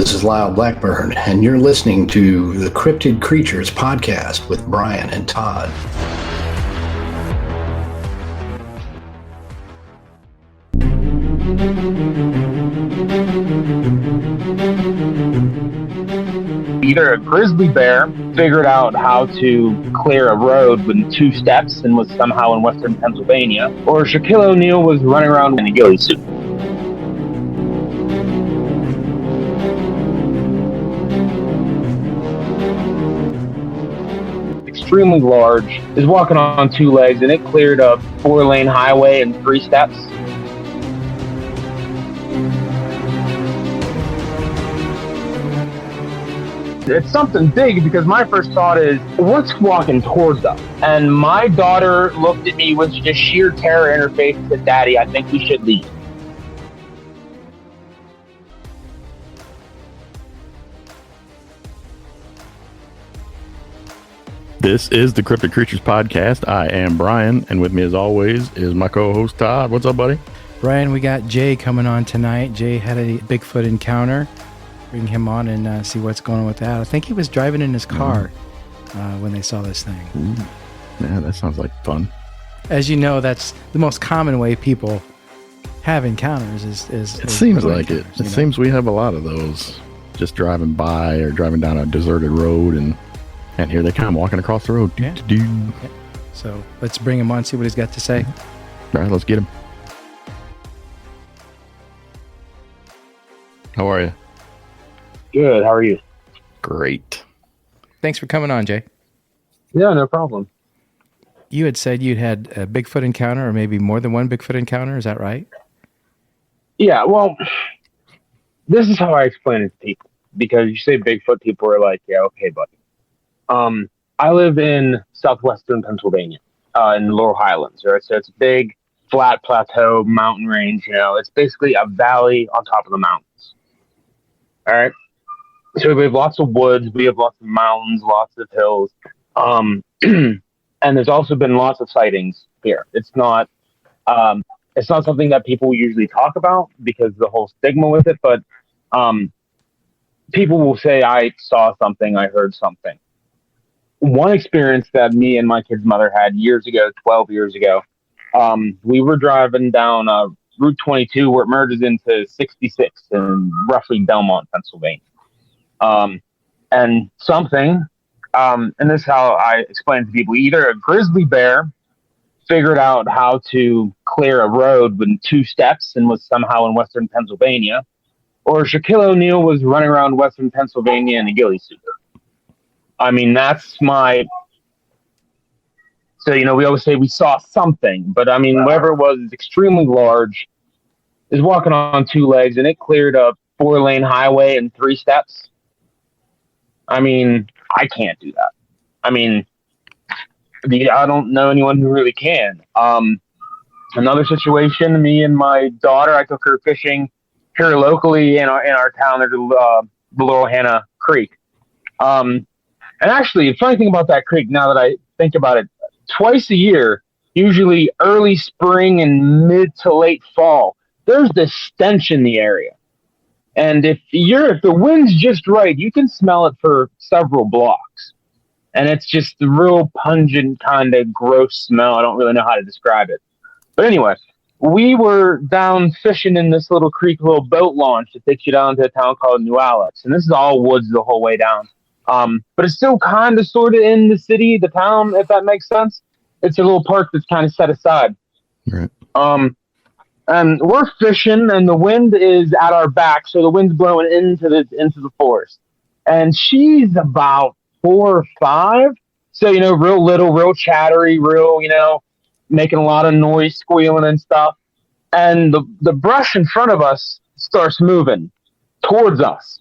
This is Lyle Blackburn, and you're listening to the Cryptid Creatures podcast with Brian and Todd. Either a grizzly bear figured out how to clear a road with 2 steps and was somehow in western Pennsylvania, or Shaquille O'Neal was running around in a ghillie suit. Extremely large, is walking on 2 legs, and it cleared a 4-lane highway in 3 steps. It's something big because my first thought is, what's walking towards us? And my daughter looked at me with just sheer terror in her face and said, "Daddy, I think we should leave." This is the Cryptid Creatures podcast. I am Brian, and with me as always is my co-host Todd. What's up, buddy? Brian, we got Jay coming on tonight. Jay had a Bigfoot encounter. Bring him on and see what's going on with that. I think he was driving in his car when they saw this thing. Ooh. Yeah, that sounds like fun. As you know, that's the most common way people have encounters. It seems like it. It seems we have a lot of those, just driving by or driving down a deserted road, and here they come walking across the road. Yeah. Okay. So let's bring him on, see what he's got to say. All right, let's get him. How are you? Good. How are you? Great. Thanks for coming on, Jay. Yeah, no problem. You had said you'd had a Bigfoot encounter, or maybe more than one Bigfoot encounter. Is that right? Yeah, well, this is how I explain it to people. Because you say Bigfoot, people are like, yeah, okay, buddy. I live in southwestern Pennsylvania, in the Laurel Highlands. Right? So it's a big, flat plateau, mountain range. You know, it's basically a valley on top of the mountains. All right? So we have lots of woods, we have lots of mountains, lots of hills, and there's also been lots of sightings here. It's not something that people usually talk about because the whole stigma with it, but people will say, I saw something, I heard something. One experience that me and my kid's mother had years ago, 12 years ago, we were driving down Route 22 where it merges into 66 in roughly Belmont, Pennsylvania. And something, and this is how I explain to people, either a grizzly bear figured out how to clear a road with 2 steps and was somehow in western Pennsylvania, or Shaquille O'Neal was running around western Pennsylvania in a ghillie suit. I mean, that's my... So, you know, we always say we saw something, but I mean, whatever it was, is extremely large, is walking on 2 legs, and it cleared a 4-lane highway in 3 steps. I mean, I can't do that. I mean, I don't know anyone who really can. Another situation, me and my daughter, I took her fishing here locally in our town. There's the Laurel Hannah Creek. And actually, the funny thing about that creek, now that I think about it, twice a year, usually early spring and mid to late fall, there's this stench in the area. And if the wind's just right, you can smell it for several blocks. And it's just the real pungent kind of gross smell. I don't really know how to describe it. But anyway, we were down fishing in this little creek, little boat launch that takes you down to a town called New Alex. And this is all woods the whole way down. But it's still kind of sort of in the city, the town, if that makes sense. It's a little park that's kind of set aside. Right. And we're fishing, and the wind is at our back, so the wind's blowing into the forest. And she's about 4 or 5, so, you know, real little, real chattery, real, you know, making a lot of noise, squealing and stuff. And the brush in front of us starts moving towards us,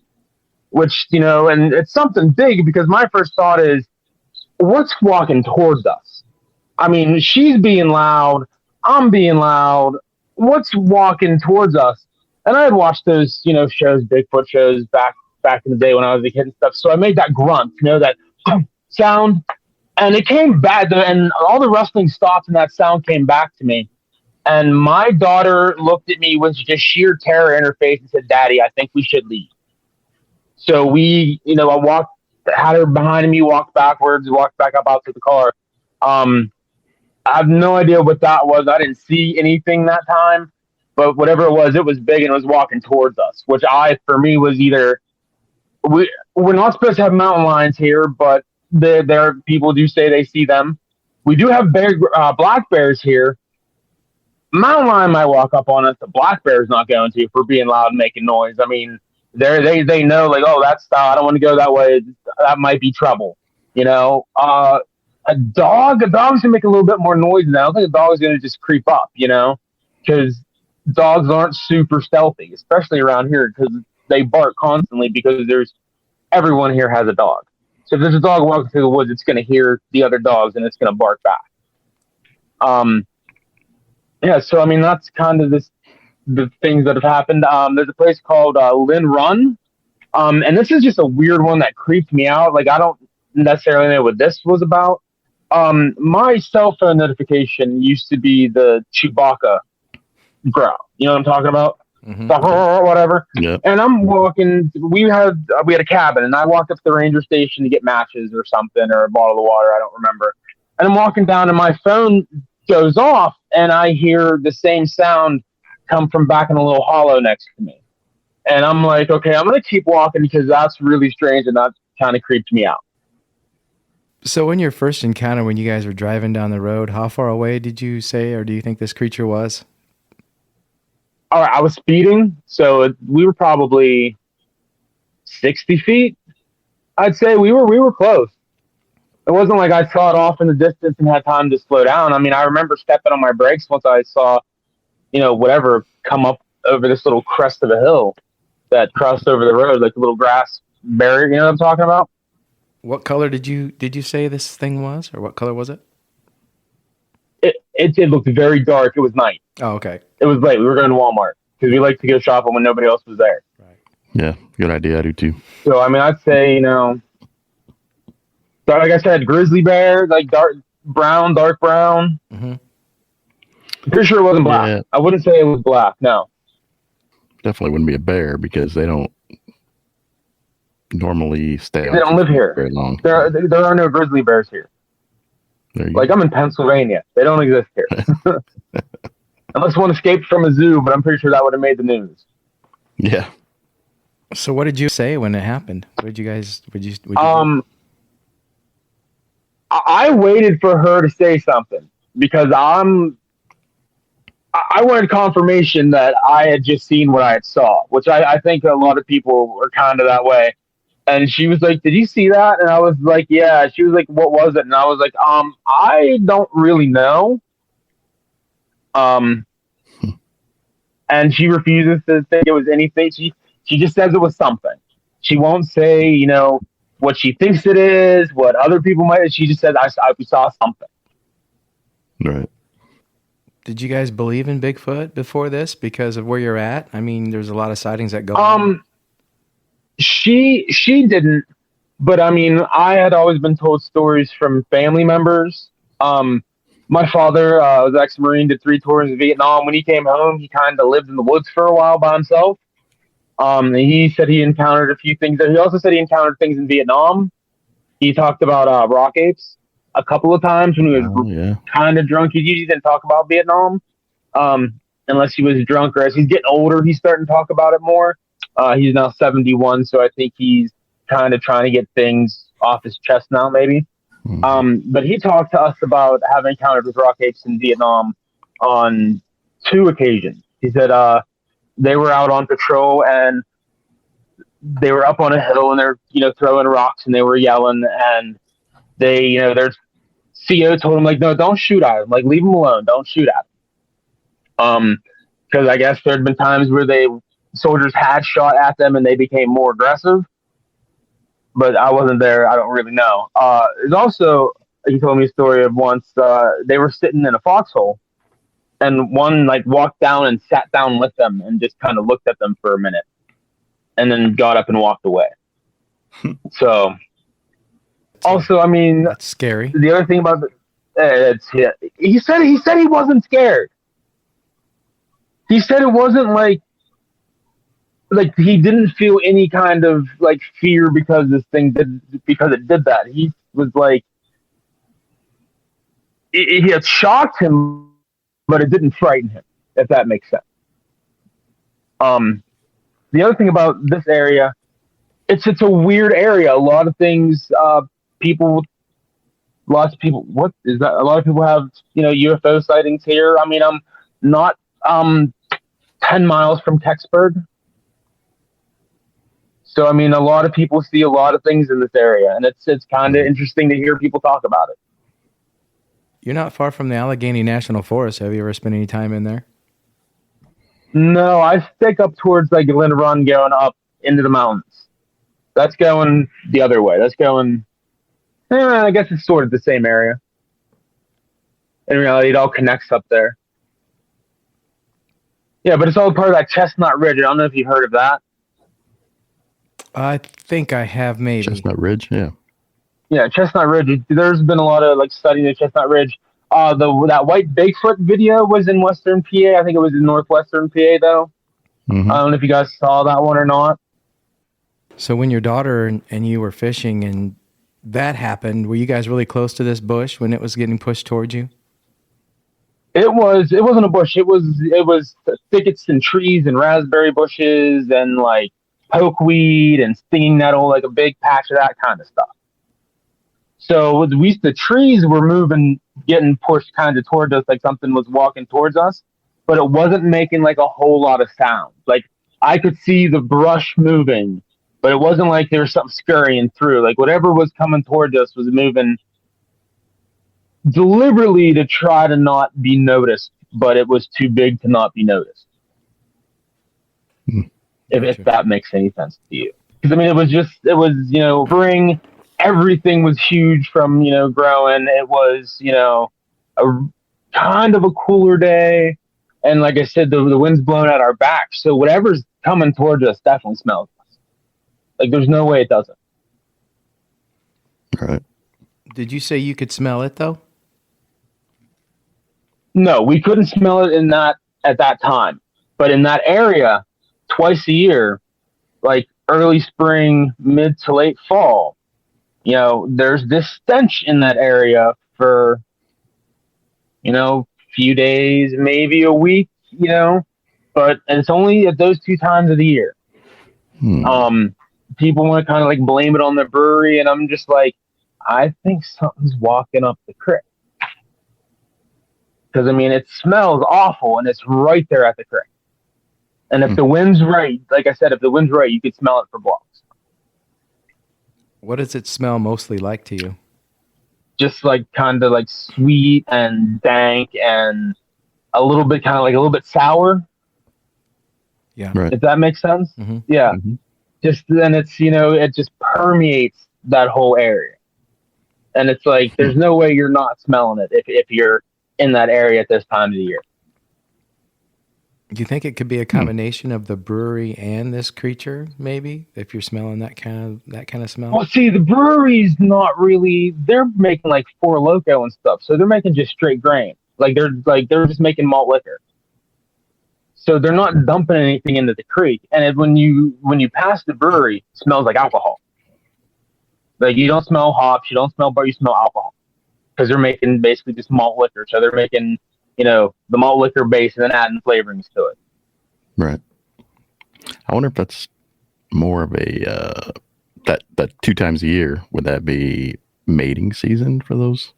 which, you know, and it's something big because my first thought is, what's walking towards us? I mean, she's being loud, I'm being loud. What's walking towards us? And I had watched those, you know, shows, Bigfoot shows back in the day when I was a kid and stuff. So I made that grunt, you know, that sound, and it came back, and all the rustling stopped, and that sound came back to me. And my daughter looked at me with just sheer terror in her face and said, "Daddy, I think we should leave." So had her behind me, walked backwards, walked back up out to the car. I have no idea what that was. I didn't see anything that time, but whatever it was big and it was walking towards us, which for me was either we're not supposed to have mountain lions here, but there people do say they see them. We do have black bears here. Mountain lion might walk up on us. The black bear is not going to for being loud and making noise. I mean, they know like, oh, I don't want to go that way. That might be trouble. A dog's gonna make a little bit more noise now. I don't think a dog's gonna just creep up, because dogs aren't super stealthy, especially around here, because they bark constantly because everyone here has a dog. So if there's a dog walking through the woods, it's gonna hear the other dogs and it's gonna bark back. So I mean that's kind of the things that have happened. There's a place called Lynn Run, and this is just a weird one that creeped me out. Like I don't necessarily know what this was about. My cell phone notification used to be the Chewbacca growl. You know what I'm talking about? Mm-hmm. Whatever. Yep. And I'm walking. We had a cabin, and I walked up to the ranger station to get matches or something, or a bottle of water. I don't remember. And I'm walking down, and my phone goes off, and I hear the same sound come from back in a little hollow next to me. And I'm like, okay, I'm gonna keep walking because that's really strange, and that kind of creeped me out. So in your first encounter, when you guys were driving down the road, how far away did you say, or do you think this creature was? All right, I was speeding, so we were probably 60 feet. I'd say we were close. It wasn't like I saw it off in the distance and had time to slow down. I mean, I remember stepping on my brakes once I saw, whatever come up over this little crest of a hill that crossed over the road, like a little grass barrier. You know what I'm talking about? What color did you say this thing was, or what color was it? It looked very dark. It was night. Oh, okay. It was late. We were going to Walmart because we like to go shopping when nobody else was there. Right. Yeah, good idea. I do too. So I mean, I'd say like I said, grizzly bear, like dark brown. Mm-hmm. I'm pretty sure it wasn't black. Yeah. I wouldn't say it was black. No. Definitely wouldn't be a bear because they don't normally stay. They don't live here very long. There are no grizzly bears here. Like I'm in Pennsylvania. They don't exist here. Unless one escaped from a zoo, but I'm pretty sure that would have made the news. Yeah. So what did you say when it happened? What did you guys? Would you do? I waited for her to say something because I wanted confirmation that I had just seen what I had saw, which I think a lot of people are kind of that way. And she was like, "Did you see that?" And I was like, "Yeah." She was like, "What was it?" And I was like, I don't really know. And she refuses to think it was anything. She just says it was something. She won't say, what she thinks it is, what other people might. She just said, I saw something. Right. Did you guys believe in Bigfoot before this because of where you're at? I mean, there's a lot of sightings that go on. She didn't, but I mean, I had always been told stories from family members. My father was ex-Marine, did 3 tours in Vietnam. When he came home, he kind of lived in the woods for a while by himself. He said he encountered a few things there. He also said he encountered things in Vietnam. He talked about rock apes a couple of times when he was kind of drunk. He usually didn't talk about Vietnam unless he was drunk, or as he's getting older, he's starting to talk about it more. He's now 71, so I think he's kind of trying to get things off his chest now, maybe. Mm-hmm. But he talked to us about having encountered with rock apes in Vietnam on 2 occasions. He said they were out on patrol and they were up on a hill and they're throwing rocks and they were yelling, and they their CO told him, like, no, don't shoot at him, like, leave him alone, don't shoot at him. Because I guess there had been times where soldiers had shot at them and they became more aggressive, but I wasn't there. I don't really know. There's also, he told me a story of once they were sitting in a foxhole and one walked down and sat down with them and just kind of looked at them for a minute and then got up and walked away. So also, I mean, that's scary. The other thing about he said he wasn't scared. He said it wasn't like like he didn't feel any kind of like fear because it did that. He was like it had shocked him, but it didn't frighten him, if that makes sense. Um, the other thing about this area, it's a weird area. A lot of things, people, lots of people. What is that? A lot of people have UFO sightings here. I mean, I'm not 10 miles from Kecksburg. So, I mean, a lot of people see a lot of things in this area, and it's kind of interesting to hear people talk about it. You're not far from the Allegheny National Forest. Have you ever spent any time in there? No, I stick up towards like Glen Run, going up into the mountains. That's going the other way. That's going, I guess it's sort of the same area. In reality, it all connects up there. Yeah, but it's all part of that Chestnut Ridge. I don't know if you heard of that. I think I have, maybe. Chestnut Ridge, yeah. Yeah, Chestnut Ridge. There's been a lot of like studying the Chestnut Ridge. That white Bigfoot video was in Western PA. I think it was in Northwestern PA though. Mm-hmm. I don't know if you guys saw that one or not. So when your daughter and you were fishing and that happened, were you guys really close to this bush when it was getting pushed towards you? It wasn't a bush. It was thickets and trees and raspberry bushes and like pokeweed and stinging nettle, like a big patch of that kind of stuff. So the trees were moving, getting pushed kind of toward us, like something was walking towards us, but it wasn't making like a whole lot of sound. Like I could see the brush moving, but it wasn't like there was something scurrying through. Like whatever was coming towards us was moving deliberately to try to not be noticed, but it was too big to not be noticed. If that makes any sense to you. Because I mean, it was spring. Everything was huge from growing. It was a kind of a cooler day, and like I said, the wind's blowing at our back. So whatever's coming towards us definitely smells us. Like there's no way it doesn't. Right. Did you say you could smell it though? No, we couldn't smell it at that time, but in that area, twice a year, like early spring, mid to late fall. There's this stench in that area for, few days, maybe a week, but it's only at those 2 times of the year. People want to kind of like blame it on the brewery, and I'm just like, I think something's walking up the creek. Because, I mean, it smells awful, and it's right there at the creek. And if the wind's right, like I said, if the wind's right, you could smell it for blocks. What does it smell mostly like to you? Just like kind of like sweet and dank and a little bit sour. Yeah. Right. If that makes sense. Mm-hmm. Yeah. Mm-hmm. Just then it's, it just permeates that whole area. And it's like, there's no way you're not smelling it if you're in that area at this time of the year. Do you think it could be a combination of the brewery and this creature, maybe, if you're smelling that kind of smell? Well, see, the brewery's not really. They're making like Four Loko and stuff, so they're making just straight grain. They're just making malt liquor. So they're not dumping anything into the creek. And when you pass the brewery, it smells like alcohol. Like you don't smell hops, you don't smell bar, you smell alcohol, because they're making basically just malt liquor. So they're making the malt liquor base and then adding flavorings to it. Right. I wonder if that's more of a that 2 times a year. Would that be mating season for those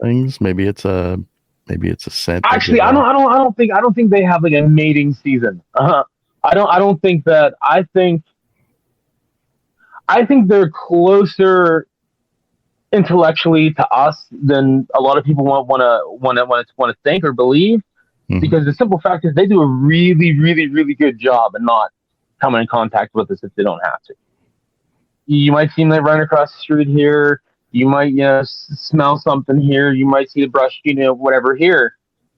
things? Maybe it's a scent. Actually, I don't think they have like a mating season. I don't think that. I think they're closer intellectually to us than a lot of people want to think or believe, because the simple fact is they do a really, really, really good job in not coming in contact with us if they don't have to. You might see them running across the street here. You might smell something here. You might see the brush, whatever here,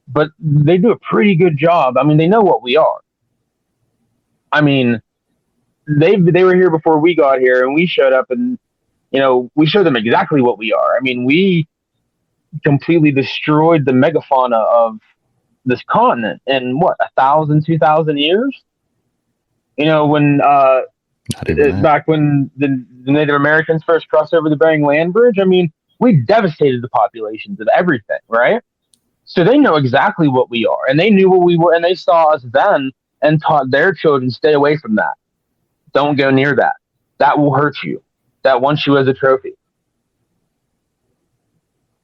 but they do a pretty good job. I mean, they know what we are. I mean, they were here before we got here, and we showed up and. We show them exactly what we are. I mean, we completely destroyed the megafauna of this continent in 1,000, 2,000 years. When back when the Native Americans first crossed over the Bering Land Bridge, I mean, we devastated the populations of everything, right? So they know exactly what we are, and they knew what we were, and they saw us then and taught their children, stay away from that. Don't go near that. That will hurt you. That wants you as a trophy.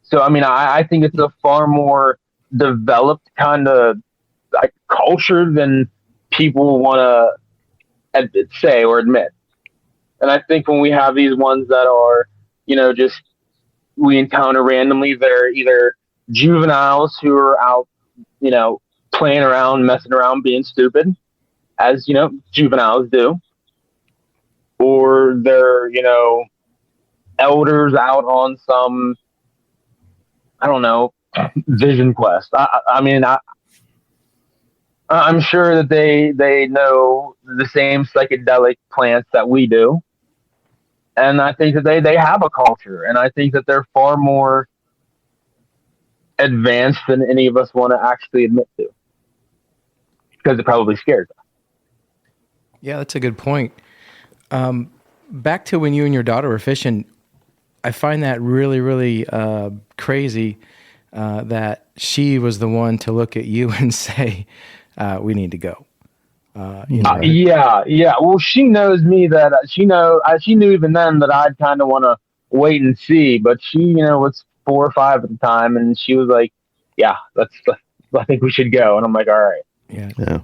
So, I mean, I think it's a far more developed kind of like culture than people want to say or admit. And I think when we have these ones that are, just we encounter randomly, they're either juveniles who are out, playing around, messing around, being stupid, as, juveniles do, or they're, elders out on some, I don't know, vision quest. I'm sure that they know the same psychedelic plants that we do. And I think that they have a culture, and I think that they're far more advanced than any of us want to actually admit to, because it probably scares us. Yeah, that's a good point. Back to when you and your daughter were fishing, I find that really, really crazy that she was the one to look at you and say, we need to go. Yeah. Well, she knows me that she knew even then that I'd kind of want to wait and see, but she, was 4 or 5 at the time, and she was like, yeah, I think we should go. And I'm like, all right. Yeah.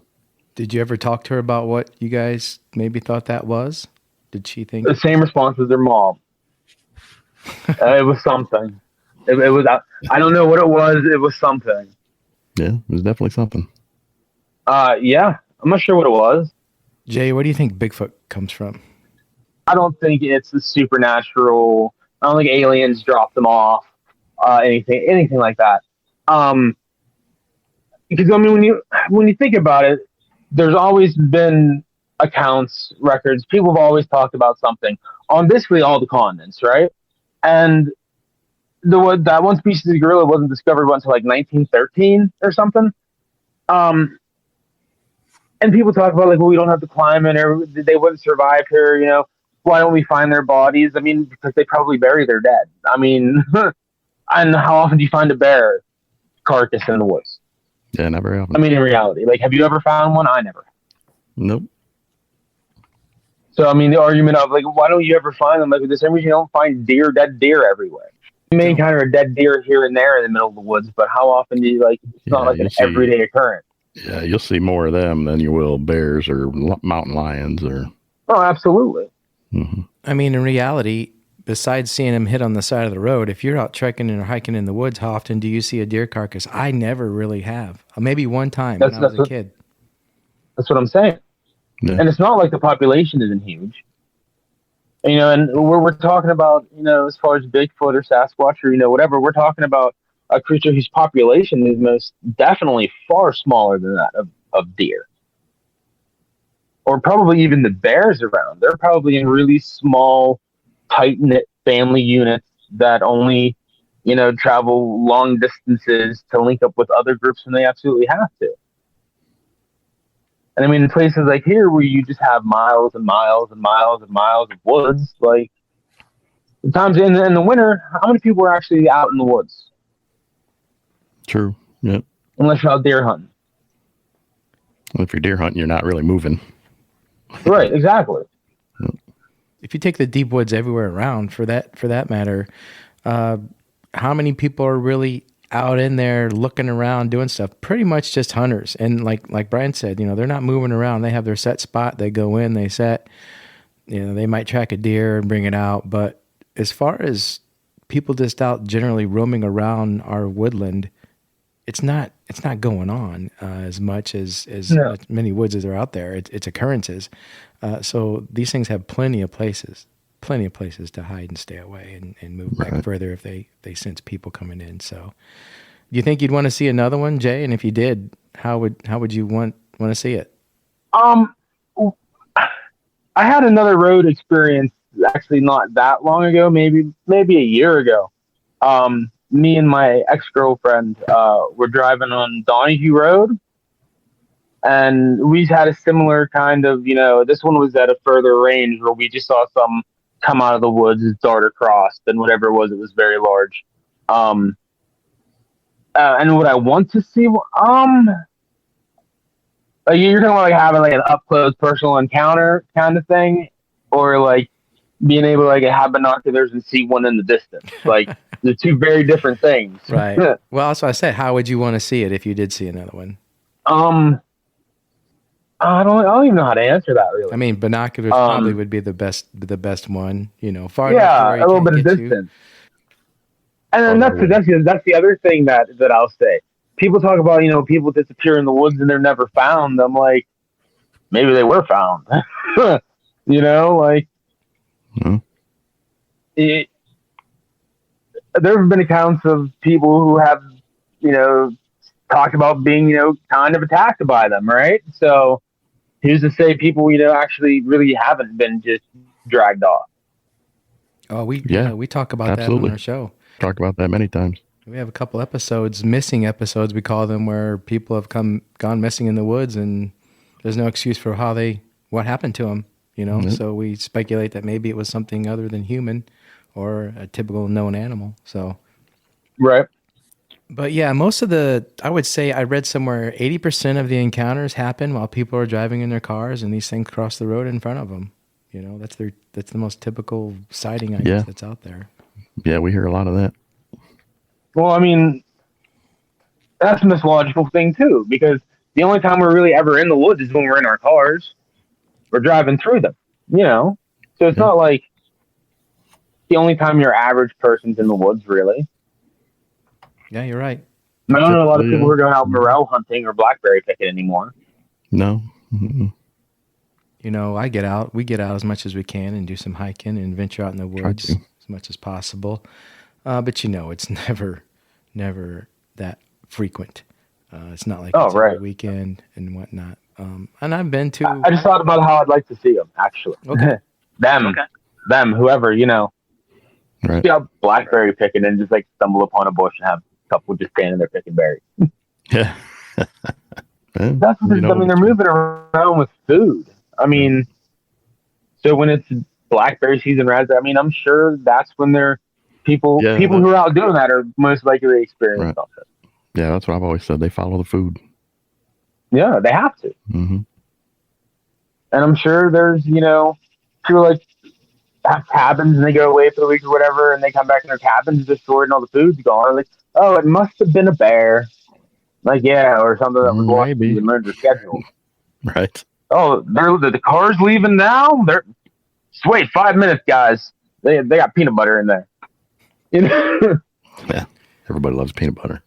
Did you ever talk to her about what you guys maybe thought that was? Did she think the same response as their mom? It was something. It was, I don't know what it was. It was something. Yeah, it was definitely something. Yeah. I'm not sure what it was. Jay, where do you think Bigfoot comes from? I don't think it's the supernatural. I don't think aliens dropped them off. Anything like that. Because I mean, when you think about it, there's always been accounts, records. People have always talked about something on basically all the continents, right? And that one species of gorilla wasn't discovered until like 1913 or something. And people talk about like, well, we don't have to climb it, or they wouldn't survive here. Why don't we find their bodies? I mean, because they probably bury their dead. I mean, and how often do you find a bear carcass in the woods? Yeah, not very often. I mean, in reality, like, have you ever found one? I never. Nope. So, I mean, the argument of like, why don't you ever find them? Like, for the same reason you don't find dead deer everywhere. You may encounter a dead deer here and there in the middle of the woods, but how often do you like? It's not like an everyday occurrence. Yeah, you'll see more of them than you will bears or mountain lions or. Oh, absolutely. Mm-hmm. I mean, in reality, besides seeing them hit on the side of the road, if you're out trekking or hiking in the woods, how often do you see a deer carcass? I never really have. Maybe one time when I was a kid. That's what I'm saying. Yeah. And it's not like the population isn't huge. And we're talking about, as far as Bigfoot or Sasquatch or, whatever, we're talking about a creature whose population is most definitely far smaller than that of deer. Or probably even the bears around. They're probably in really small, tight-knit family units that only, travel long distances to link up with other groups when they absolutely have to. And I mean, in places like here where you just have miles and miles and miles and miles of woods, like, sometimes in the winter, how many people are actually out in the woods? True. Yep. Unless you're out deer hunting. Well, if you're deer hunting, you're not really moving. Right, exactly. Yep. If you take the deep woods everywhere around, for that matter, how many people are really out in there looking around doing stuff? Pretty much just hunters. And like Brian said, they're not moving around. They have their set spot. They go in, they set. They might track a deer and bring it out. But as far as people just out generally roaming around our woodland, it's not going on as much as many woods as are out there. It's occurrences. So these things have plenty of places to hide and stay away and move back further if they sense people coming in. So do you think you'd want to see another one, Jay? And if you did, how would you want to see it? I had another road experience actually not that long ago, maybe a year ago. Me and my ex-girlfriend were driving on Donahue Road, And we had a similar kind of, this one was at a further range where we just saw some come out of the woods, dart across, and whatever it was very large. And what I want to see, you're talking about like having like an up close personal encounter kind of thing, or like being able to like have binoculars and see one in the distance. Like they're two very different things. Right. Well, that's what I said. How would you want to see it if you did see another one? I don't even know how to answer that really. I mean, binoculars probably would be the best one. Far yeah, enough to where a little bit of distance. And then that's the other thing that I'll say. People talk about people disappear in the woods and they're never found. I'm like, maybe they were found. Like there have been accounts of people who have talked about being kind of attacked by them, right? So who's to say people actually really haven't been just dragged off? Oh, we talk about that on our show. Talked about that many times. We have a couple episodes, missing episodes, we call them, where people have gone missing in the woods, and there's no excuse for what happened to them. Mm-hmm. So we speculate that maybe it was something other than human or a typical known animal. So, right. But yeah, I would say I read somewhere 80% of the encounters happen while people are driving in their cars and these things cross the road in front of them. That's the most typical sighting, I guess, that's out there. Yeah, we hear a lot of that. Well, I mean, that's a mythological thing too, because the only time we're really ever in the woods is when we're in our cars. We're driving through them, So it's not like the only time your average person's in the woods, really. Yeah, you're right. I don't know a lot of people who are going out morel hunting or blackberry picking anymore. No. Mm-hmm. We get out as much as we can and do some hiking and venture out in the woods as much as possible. But it's never that frequent. It's not like every weekend and whatnot. And I've been to... I just thought about how I'd like to see them, actually. Okay. Them, whoever, Right. See out blackberry picking and just like stumble upon a bush and have a couple just standing there picking berries. Yeah. That's what they're moving around with food. I mean, so when it's blackberry season, raspberry, I mean, I'm sure that's when they're people who are out doing that are most likely to experience something. Yeah, that's what I've always said. They follow the food. Yeah, they have to. Mm-hmm. And I'm sure there's, people like have cabins and they go away for the week or whatever, and they come back in their cabins destroyed and all the food's gone. Like, oh, it must have been a bear. Like, yeah, or something that was watching the emergency schedule. Right. Oh, the car's leaving now? Just wait 5 minutes, guys. They got peanut butter in there. Yeah, everybody loves peanut butter.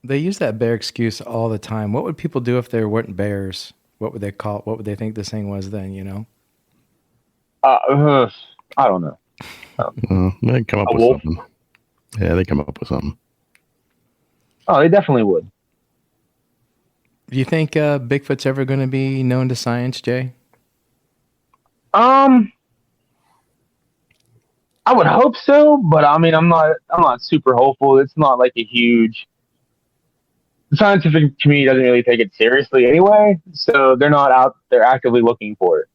They use that bear excuse all the time. What would people do if there weren't bears? What would they call it? What would they think this thing was then, I don't know. They come up with wolf? something. Yeah, they come up with something. Oh, they definitely would. Do you think Bigfoot's ever going to be known to science, Jay? I would hope so, but I mean, I'm not super hopeful. It's not like a huge... The scientific community doesn't really take it seriously anyway, so they're not out there actively looking for it.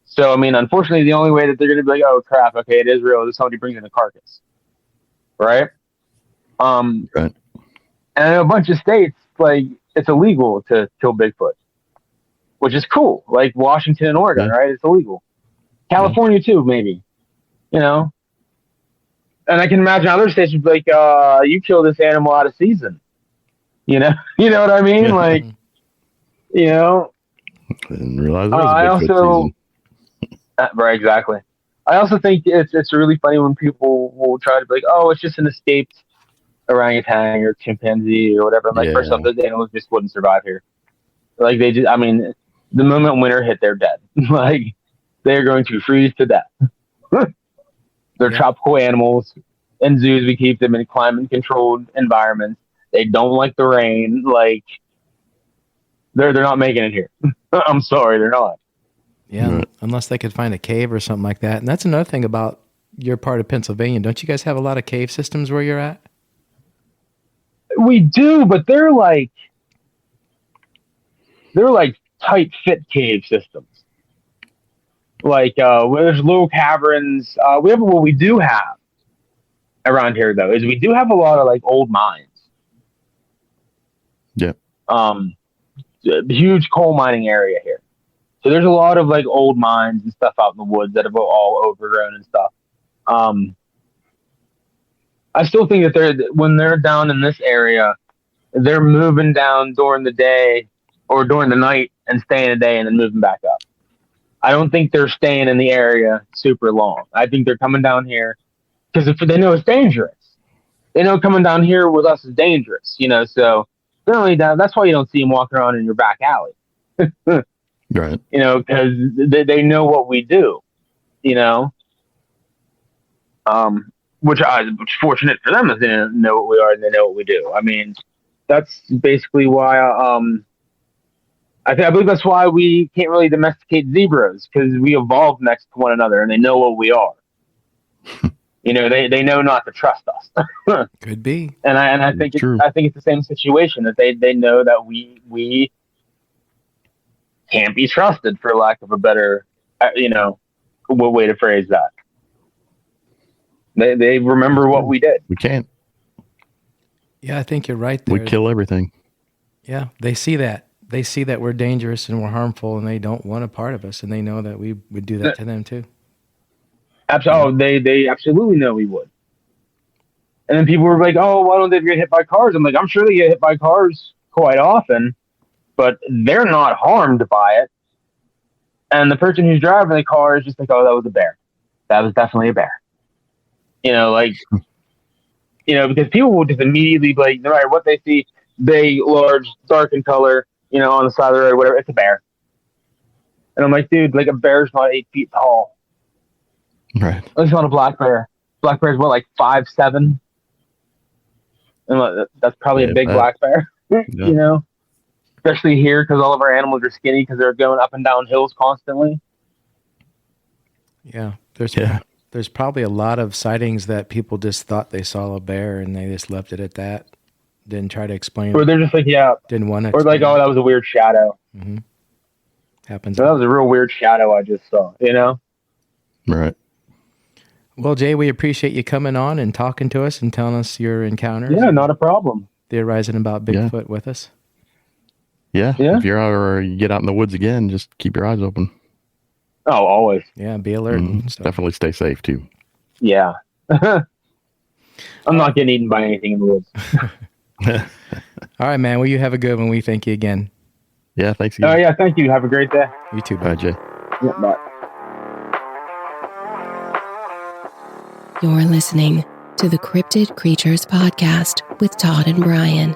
So, I mean, unfortunately, the only way that they're going to be like, oh, crap, okay, it is real, is somebody brings in a carcass. Right? Right. And in a bunch of states, like, it's illegal to kill Bigfoot, which is cool. Like Washington and Oregon, right? It's illegal. California, too, maybe. And I can imagine other states would be like, you kill this animal out of season. You know what I mean? Like, I didn't realize that was I a Bigfoot also... Right, exactly. I also think it's really funny when people will try to be like, oh, it's just an escaped orangutan or chimpanzee or whatever. I'm like, first off, those animals just wouldn't survive here. Like, the moment winter hit, they're dead. Like, they're going to freeze to death. They're tropical animals. In zoos, we keep them in climate-controlled environments. They don't like the rain. Like, they're not making it here. I'm sorry, they're not. Yeah, unless they could find a cave or something like that. And that's another thing about your part of Pennsylvania. Don't you guys have a lot of cave systems where you're at? We do, but they're like... they're like tight fit cave systems. Like where there's little caverns. What we do have around here though is we do have a lot of like old mines. Yeah. Huge coal mining area here. So there's a lot of like old mines and stuff out in the woods that are all overgrown and stuff. I still think that when they're down in this area, they're moving down during the day or during the night and staying a day and then moving back up. I don't think they're staying in the area super long. I think they're coming down here because if they know it's dangerous. They know coming down here with us is dangerous, so they're only down. That's why you don't see them walking around in your back alley. Right. Because they know what we do, which is fortunate for them is they know what we are and they know what we do. I mean, that's basically why I believe that's why we can't really domesticate zebras, because we evolved next to one another and they know what we are. They know not to trust us. Could be. And I think it's the same situation, that they know that we can't be trusted, for lack of a better way to phrase that. They remember what we did. We can't. Yeah, I think you're right there. We kill everything. Yeah, they see that. They see that we're dangerous and we're harmful, and they don't want a part of us, and they know that we would do that to them too. Absolutely, they absolutely know we would. And then people were like, "Oh, why don't they get hit by cars?" I'm like, "I'm sure they get hit by cars quite often, but they're not harmed by it." And the person who's driving the car is just like, "Oh, that was a bear. That was definitely a bear." Because people will just immediately be like, no matter what they see, large, dark in color, on the side of the road, whatever, it's a bear. And I'm like, dude, like a bear's not 8 feet tall. Right. At least not a black bear. Black bear's what, like 5'7"? And that's probably a big black bear, Yeah. Especially here because all of our animals are skinny because they're going up and down hills constantly. Yeah, there's probably a lot of sightings that people just thought they saw a bear and they just left it at that. Didn't try to explain. Or they're just like, yeah. Didn't want to. Or like, oh, that was a weird shadow. Mm-hmm. Happens. So that was a real weird shadow I just saw, Right. Well, Jay, we appreciate you coming on and talking to us and telling us your encounters. Yeah, not a problem. Theorizing about Bigfoot with us. Yeah. If you're out or you get out in the woods again, just keep your eyes open. Oh, always. Yeah, be alert. And stuff. Definitely stay safe too. Yeah. I'm not getting eaten by anything in the woods. All right, man. Well, you have a good one. We thank you again. Yeah, thanks. Oh, yeah, thank you. Have a great day. You too, Bye, Jay. Yeah, bye. You're listening to the Cryptid Creatures Podcast with Todd and Brian.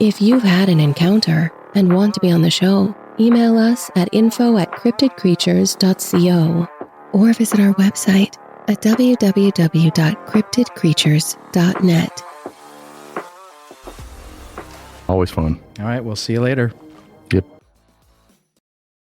If you've had an encounter and want to be on the show, email us at info@cryptidcreatures.co or visit our website at www.cryptidcreatures.net. Always fun. All right, we'll see you later.